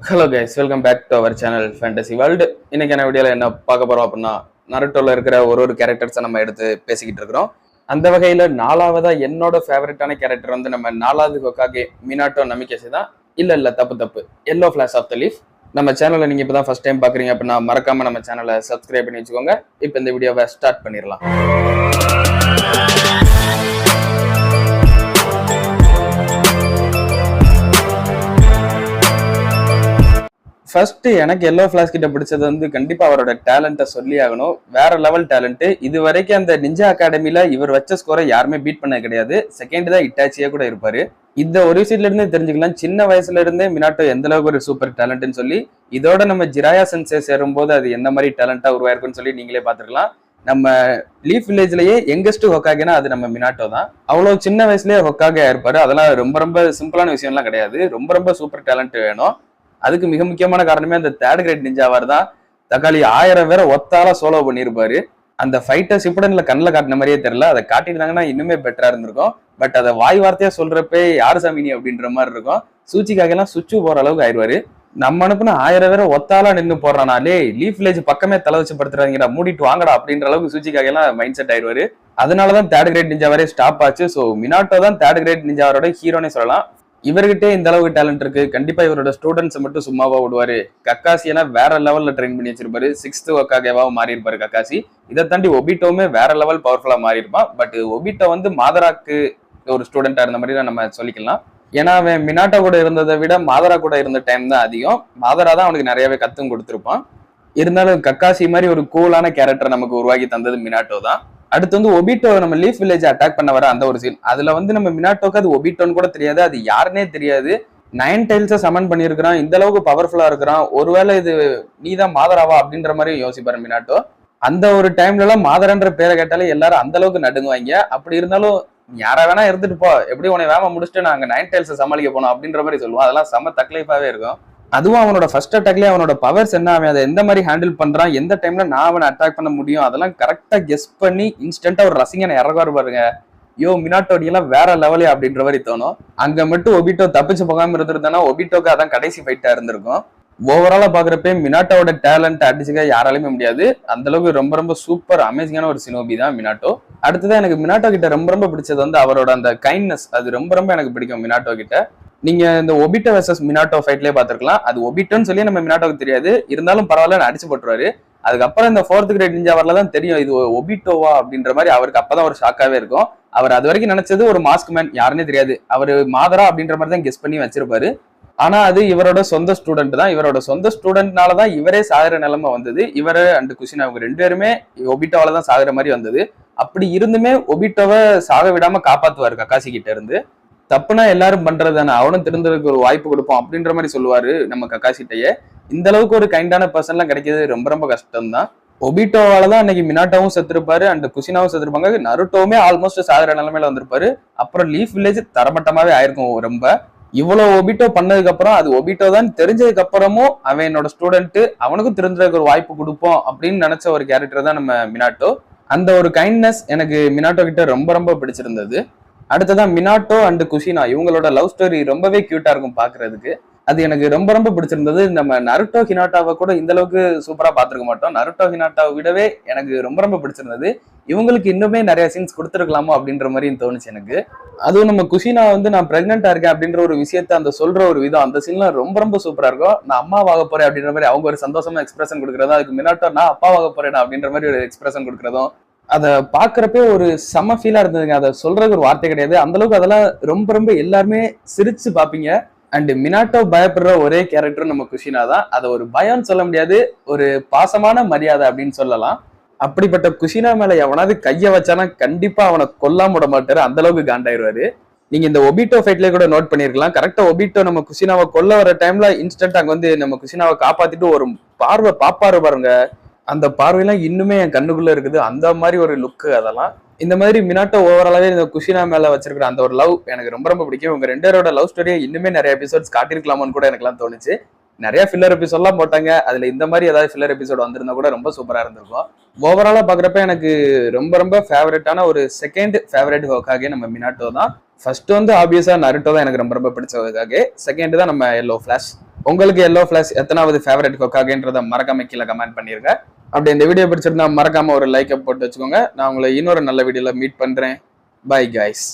Hello guys, welcome back to our channel fantasy world. இன்னைக்கான வீடியோவில் என்ன பார்க்க போறோம் அப்படின்னா, நருட்டோல இருக்கிற ஒரு கேரக்டர்ஸை நம்ம எடுத்து பேசிக்கிட்டு இருக்கிறோம். அந்த வகையில் நாலாவதா என்னோட ஃபேவரட்டான கேரக்டர் வந்து நம்ம நாலாவது ஹோக்காகே மினாட்டோ நமிகேசி தான். இல்லை தப்பு yellow flash of the leaf. நம்ம சேனலை நீங்கள் இப்போ தான் ஃபர்ஸ்ட் டைம் பார்க்குறீங்க அப்படின்னா மறக்காம நம்ம சேனலை சப்ஸ்கிரைப் பண்ணி வச்சுக்கோங்க. இப்போ இந்த வீடியோவை ஸ்டார்ட் பண்ணிடலாம். ஃபர்ஸ்ட் எனக்கு எல்லோ ஃபிளாஷ் கிட்ட பிடிச்சது வந்து கண்டிப்பா அவரோட டேலண்ட்டை சொல்லி ஆகணும். வேற லெவல் டேலண்ட். இது வரைக்கும் அந்த நிஞ்சா அகாடமில இவர் வச்ச ஸ்கோரை யாருமே பீட் பண்ண கிடையாது. செகண்ட் தான் இட்டாச்சியா கூட இருப்பாரு. இந்த ஒரு விஷயத்துல இருந்தே தெரிஞ்சுக்கலாம் சின்ன வயசுல இருந்தே மினாட்டோ எந்த அளவுக்கு ஒரு சூப்பர் டேலண்ட்னு சொல்லி. இதோட நம்ம ஜிராயா சென்சே சேரும்போது அது என்ன மாதிரி டேலண்டா உருவாயிருக்குன்னு சொல்லி நீங்களே பாத்துக்கலாம். நம்ம லீஃப் வில்லேஜ்லயே யங்கஸ்ட் ஹொக்காகேனா அது நம்ம மினாட்டோ தான். அவ்வளவு சின்ன வயசுலயே ஹொக்காகே இருப்பாரு. அதெல்லாம் ரொம்ப சிம்பிளான விஷயம்லாம் கிடையாது. ரொம்ப சூப்பர் டேலண்ட் வேணும். அதுக்கு மிக முக்கியமான காரணமே அந்த தேர்ட் கிரேட் நிஞ்சாவார் தான். தக்காளி 1000 பேரை ஒத்தால சோலோ பண்ணியிருப்பாரு. அந்த ஃபைட்டர் சிப்படன்ல கண்ணில் காட்டின மாதிரியே தெரியல. அதை காட்டியிருந்தாங்கன்னா இன்னுமே பெட்டரா இருந்திருக்கும். பட் அதை வாய் வார்த்தையா சொல்றப்ப யாரு சாமினி அப்படின்ற மாதிரி இருக்கும். சூச்சிக்காக எல்லாம் சுச்சு போற அளவுக்கு ஆயிடுவாரு. நம்ம அனுப்புன 1000 பேரை ஒத்தாலா நின்று போடுறானாலே லீஃப் வில்லேஜ் பக்கமே தலை வச்சு படுத்துறாங்கடா, மூடிட்டு வாங்கடா அப்படின்ற அளவுக்கு சூச்சிக்காக எல்லாம் மைண்ட் செட் ஆயிடுவாரு. அதனாலதான் தேர்ட் கிரேட் நிஞ்சாவரே ஸ்டாப் ஆச்சு. ஸோ மினாட்டோ தான் தேர்ட் கிரேட் நிஞ்சாவரோட ஹீரோனே சொல்லலாம். இவர்கிட்டே இந்த அளவுக்கு டேலண்ட் இருக்கு. கண்டிப்பா இவரோட ஸ்டூடெண்ட்ஸ் மட்டும் சும்மாவா விடுவாரு. கக்காசியனா வேற லெவல்ல ட்ரெயின் பண்ணி வச்சிருப்பாரு. 6th ஹொக்காகேவா மாறி இருப்பாரு கக்காசி. இதை தாண்டி ஒபிட்டோவுமே வேற லெவல் பவர்ஃபுல்லா மாறி இருப்பான். பட் ஒபிட்டோ வந்து மாதராக்கு ஒரு ஸ்டூடெண்டா இருந்த மாதிரி தான் நம்ம சொல்லிக்கலாம். ஏன்னா அவன் மினாட்டோ கூட இருந்ததை விட மாதரா கூட இருந்த டைம் தான் அதிகம். மாதரா தான் அவனுக்கு நிறையவே கத்தும் கொடுத்துருப்பான். இருந்தாலும் கக்காசி மாதிரி ஒரு கூலான கேரக்டர் நமக்கு உருவாக்கி தந்தது மினாட்டோ தான். அடுத்து வந்து ஒபிட்டோ நம்ம லீஃப் வில்லேஜ் அட்டாக் பண்ண வர அந்த ஒரு சீன், அதுல வந்து நம்ம மினாட்டோக்கு அது ஒபிட்டோன்னு கூட தெரியாது, அது யாருன்னே தெரியாது. 9 டைல்ஸை சமன் பண்ணியிருக்கிறான், இந்த அளவுக்கு பவர்ஃபுல்லா இருக்கிறான். ஒருவேளை இது நீதான் மாதராவா அப்படின்ற மாதிரி யோசிப்பாரு மினாட்டோ. அந்த ஒரு டைம்ல எல்லாம் மாதரன்ற பேரை கேட்டாலே எல்லாரும் அந்த அளவுக்கு நடுங்குவாங்க. அப்படி இருந்தாலும் யாரா வேணா இருந்துட்டு போ, எப்படி உன்னை வேம முடிச்சுட்டு நாங்க 9 டைல்ஸை சமாளிக்க போனோம் அப்படின்ற மாதிரி சொல்லுவோம். அதெல்லாம் செம்ம தக்லீஃபாவே இருக்கும். அதுவும் அவனோட ஃபர்ஸ்ட் அட்டாக்லயே அவனோட பவர்ஸ் என்ன, அவன் அதை எந்த மாதிரி ஹேண்டில் பண்றான், எந்த டைம்ல நான் அவனை அட்டாக் பண்ண முடியும், அதெல்லாம் கரெக்டா கெஸ் பண்ணி இன்ஸ்டன்டா ஒரு ரசிகனை இறங்குவாரு பாருங்க. யோ மினாட்டோடி எல்லாம் வேற லெவலே அப்படின்ற மாதிரி தோணும். அங்க மட்டும் ஒபிட்டோ தப்பிச்சு போகாம இருந்திருந்தானா ஒபிட்டோக்கு அதான் கடைசி ஃபைட்டா இருந்திருக்கும். ஓவராலா பாக்குறப்ப மினாட்டோட டேலண்ட் அடிச்சுக்க யாராலுமே முடியாது. அந்த அளவுக்கு ரொம்ப சூப்பர் அமேசிங்கான ஒரு சினோபி தான் மினாட்டோ. அடுத்ததான் எனக்கு மினாட்டோ கிட்ட ரொம்ப பிடிச்சது வந்து அவரோட அந்த கைண்ட்னஸ். அது ரொம்ப எனக்கு பிடிக்கும் மினாட்டோ கிட்ட. நீங்க இந்த ஒபிட்டோ வெர்சஸ் மினாட்டோ ஃபைட்லயே பாத்துருக்கலாம். அது ஒபிட்டோன்னு சொல்லி நம்ம மினாட்டோக்கு தெரியாது, இருந்தாலும் பரவாயில்ல அடிச்சு போட்டுருவாரு. அதுக்கப்புறம் இந்த 4th கிரேட் நிஞ்சா வரல தான் தெரியும் இது ஒபிட்டோவா அப்படின்ற மாதிரி. அவருக்கு அப்பதான் ஒரு ஷாக்காவே இருக்கும். அவர் அது வரைக்கும் நினைச்சது ஒரு மாஸ்க் மேன், யாருன்னே தெரியாது. அவர் மாதரா அப்படின்ற மாதிரி தான் கெஸ் பண்ணி வச்சிருப்பாரு. ஆனா அது இவரோட சொந்த ஸ்டூடெண்ட் தான். இவரோட சொந்த ஸ்டூடெண்ட்னாலதான் இவரே சாகுற நிலைமை வந்தது. இவரு அண்ட் குஷினா அவங்க 2 பேருமே ஒபிட்டோவால தான் சாகுற மாதிரி வந்தது. அப்படி இருந்துமே ஒபிட்டோவை சாக விடாம காப்பாத்துவாரு கக்காசி கிட்ட இருந்து. தப்புனா எல்லாரும் பண்றதுதானே, அவனும் திருந்ததுக்கு ஒரு வாய்ப்பு கொடுப்போம் அப்படின்ற மாதிரி சொல்லுவாரு நம்ம கக்காசிட்டையே. இந்த அளவுக்கு ஒரு கைண்டான பர்சன் எல்லாம் கிடைக்கிறது ரொம்ப கஷ்டம் தான். ஒபிட்டோவால தான் அன்னைக்கு மினாட்டோவும் செத்துருப்பாரு அண்ட் குஷினாவும் செத்துருப்பாங்க. நருட்டோவுமே ஆல்மோஸ்ட் சாகுற நிலைமையில வந்திருப்பாரு. அப்புறம் லீஃப் வில்லேஜ் தரமட்டமாவே ஆயிருக்கும் ரொம்ப. இவ்வளவு ஒபிட்டோ பண்ணதுக்கு அப்புறம் அது ஒபிட்டோ தான் தெரிஞ்சதுக்கு அப்புறமும் அவன் என்னோட ஸ்டூடெண்ட், அவனுக்கும் தெரிஞ்சதுக்கு ஒரு வாய்ப்பு கொடுப்போம் அப்படின்னு நினைச்ச ஒரு கேரக்டர் தான் நம்ம மினாட்டோ. அந்த ஒரு கைண்ட்னஸ் எனக்கு மினாட்டோ கிட்ட ரொம்ப பிடிச்சிருந்தது. அடுத்ததான் மினாட்டோ அண்ட் குஷினா இவங்களோட லவ் ஸ்டோரி ரொம்பவே கியூட்டா இருக்கும் பாக்குறதுக்கு. அது எனக்கு ரொம்ப பிடிச்சிருந்தது. நம்ம நருட்டோ ஹினாட்டாவை கூட இந்த அளவுக்கு சூப்பரா பாத்துருக்க மாட்டோம். நருட்டோ ஹினாட்டாவை விடவே எனக்கு ரொம்ப பிடிச்சிருந்தது. இவங்களுக்கு இன்னுமே நிறைய சீன்ஸ் கொடுத்துருக்கலாமோ அப்படின்ற மாதிரி தோணுச்சு எனக்கு. அதுவும் நம்ம குஷினா வந்து நான் பிரெக்னெண்டா இருக்கேன் அப்படின்ற ஒரு விஷயத்த அந்த சொல்ற ஒரு விதம், அந்த சீன்லாம் ரொம்ப சூப்பரா இருக்கும். நான் அம்மாவாக போறேன் அப்படின்ற மாதிரி அவங்க ஒரு சந்தோஷமா எக்ஸ்பிரஷன் கொடுக்குறதும், அதுக்கு மினாட்டோ நான் அப்பாவாக போறேன் அப்படின்ற மாதிரி ஒரு எக்ஸ்பிரஷன் கொடுக்குறதும் அதை பாக்குறப்ப ஒரு செம ஃபீலா இருந்ததுங்க. அதை சொல்றதுக்கு ஒரு வார்த்தை கிடையாது. அந்த அளவுக்கு அதெல்லாம் ரொம்ப எல்லாருமே சிரிச்சு பாப்பீங்க. அண்ட் மினாட்டோ பயப்படுற ஒரே கேரக்டர் நம்ம குஷினா தான். அதை ஒரு பயம்னு சொல்ல முடியாது, ஒரு பாசமான மரியாதை அப்படின்னு சொல்லலாம். அப்படிப்பட்ட குஷினா மேல எவனாவது கைய வச்சானா கண்டிப்பா அவனை கொல்லாம விட மாட்டாரு. அந்த அளவுக்கு காண்டாயிருவாரு. நீங்க இந்த ஒபிட்டோ ஃபைட்லயே கூட நோட் பண்ணிருக்கலாம். கரெக்டா ஒபிட்டோ நம்ம குஷினாவை கொல்ல வர டைம்ல இன்ஸ்டன்ட் அங்க வந்து நம்ம குஷினாவை காப்பாத்திட்டு ஒரு பார்வை பாப்பாரு பாருங்க. அந்த பார்வையெல்லாம் இன்னுமே என் கண்ணுக்குள்ள இருக்குது. அந்த மாதிரி ஒரு லுக்கு. அதெல்லாம் இந்த மாதிரி மினாட்டோ ஓவராலாவே இந்த குஷினா மேல வச்சிருக்கிற அந்த ஒரு லவ் எனக்கு ரொம்ப பிடிக்கும். இவங்க 2 பேரோட லவ் ஸ்டோரியை இன்னுமே நிறைய எபிசோட்ஸ் காட்டிருக்கலாமான்னு கூட எனக்கு எல்லாம் தோணுச்சு. நிறைய ஃபில்லர் எபிசோட்லாம் போட்டாங்க. அதுல இந்த மாதிரி ஏதாவது ஃபில்லர் எபிசோட் வந்திருந்தா கூட ரொம்ப சூப்பரா இருந்திருக்கும். ஓவராலா பாக்குறப்ப எனக்கு ரொம்ப ஃபேவரட்டான ஒரு செகண்ட் ஃபேவரட் ஹோக்காகே நம்ம மினாட்டோ தான். ஃபர்ஸ்ட் வந்து ஆப்வியஸா நருட்டோ தான் எனக்கு ரொம்ப பிடிச்ச ஹோக்காகே. செகண்ட் தான் நம்ம எல்லோ ஃபிளாஷ். உங்களுக்கு எல்லோ ஃபிளாஷ் எத்தனாவது ஃபேவரட் ஹோக்காகன்றத மறக்காம கீழே கமெண்ட் பண்ணிருங்க. அப்படி இந்த வீடியோ பிடிச்சிருந்தா மறக்காம ஒரு லைக்கை போட்டு வச்சுக்கோங்க. நான் உங்களை இன்னொரு நல்ல வீடியோல மீட் பண்றேன். Bye guys.